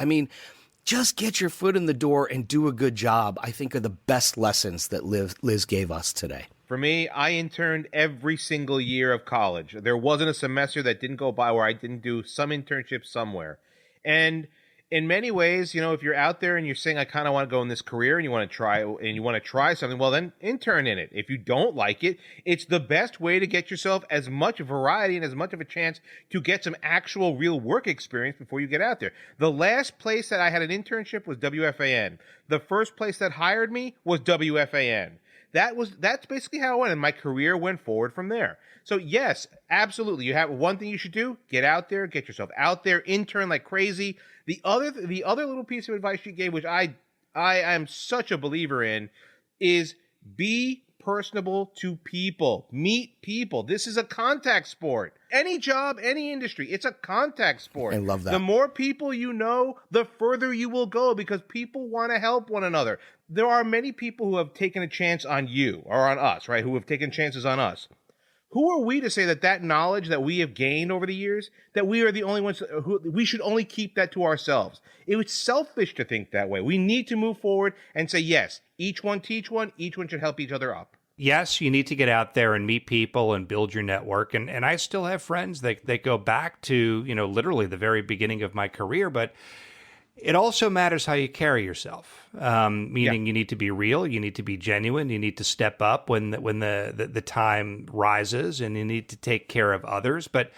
just get your foot in the door and do a good job, I think, are the best lessons that Liz gave us today. For me, I interned every single year of college. There wasn't a semester that didn't go by where I didn't do some internship somewhere. And in many ways, if you're out there and you're saying, I kind of want to go in this career and you want to try something, well, then intern in it. If you don't like it, it's the best way to get yourself as much variety and as much of a chance to get some actual real work experience before you get out there. The last place that I had an internship was WFAN. The first place that hired me was WFAN. That's basically how it went, and my career went forward from there. So yes, absolutely. You have one thing you should do: get out there, get yourself out there, intern like crazy. The other little piece of advice she gave, which I am such a believer in, is be personable to people. Meet people. This is a contact sport. Any job, any industry, it's a contact sport. I love that. The more people you know, the further you will go because people want to help one another. There are many people who have taken a chance on you or on us, right? Who have taken chances on us. Who are we to say that knowledge that we have gained over the years, that we are the only ones who we should only keep that to ourselves? It was selfish to think that way. We need to move forward and say, yes, each one teach one, each one should help each other up. Yes, you need to get out there and meet people and build your network. And I still have friends that go back to, literally the very beginning of my career, but it also matters how you carry yourself, meaning You need to be real, you need to be genuine, you need to step up when the time rises, and you need to take care of others. But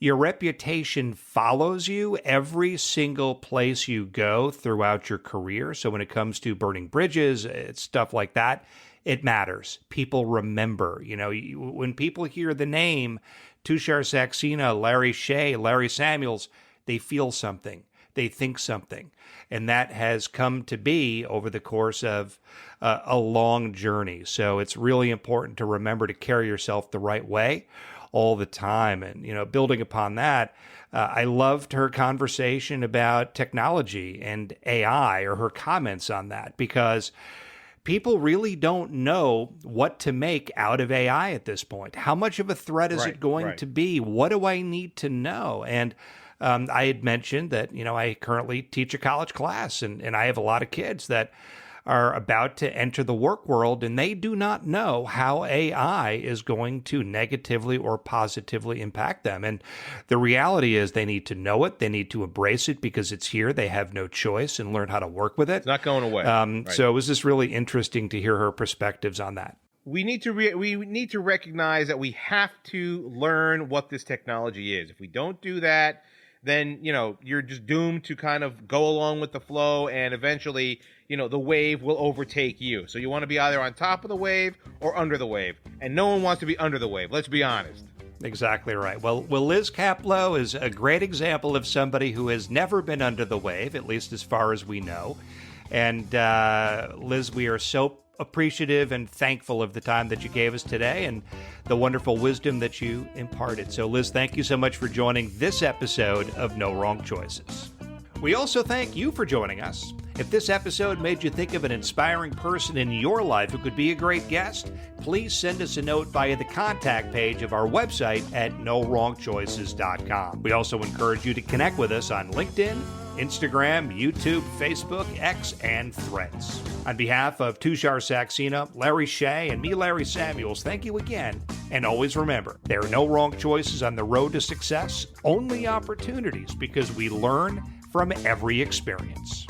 your reputation follows you every single place you go throughout your career. So when it comes to burning bridges, stuff like that, it matters. People remember. When people hear the name Tushar Saxena, Larry Shea, Larry Samuels, they feel something. They think something. And that has come to be over the course of a long journey. So it's really important to remember to carry yourself the right way all the time. And, building upon that, I loved her conversation about technology and AI, or her comments on that, because people really don't know what to make out of AI at this point. How much of a threat is it going to be? What do I need to know? And I had mentioned that, I currently teach a college class, and I have a lot of kids that are about to enter the work world, and they do not know how AI is going to negatively or positively impact them. And the reality is they need to know it. They need to embrace it because it's here. They have no choice, and learn how to work with it. It's not going away. So it was just really interesting to hear her perspectives on that. We need to recognize that we have to learn what this technology is. If we don't do that, then, you're just doomed to kind of go along with the flow, and eventually, the wave will overtake you. So you want to be either on top of the wave or under the wave. And no one wants to be under the wave. Let's be honest. Exactly right. Well, Liz Kaplow is a great example of somebody who has never been under the wave, at least as far as we know. And Liz, we are so appreciative and thankful of the time that you gave us today and the wonderful wisdom that you imparted. So, Liz, thank you so much for joining this episode of No Wrong Choices. We also thank you for joining us. If this episode made you think of an inspiring person in your life who could be a great guest, please send us a note via the contact page of our website at NoWrongChoices.com. We also encourage you to connect with us on LinkedIn, Instagram, YouTube, Facebook, X, and Threads. On behalf of Tushar Saxena, Larry Shea, and me, Larry Samuels, thank you again. And always remember, there are no wrong choices on the road to success, only opportunities, because we learn from every experience.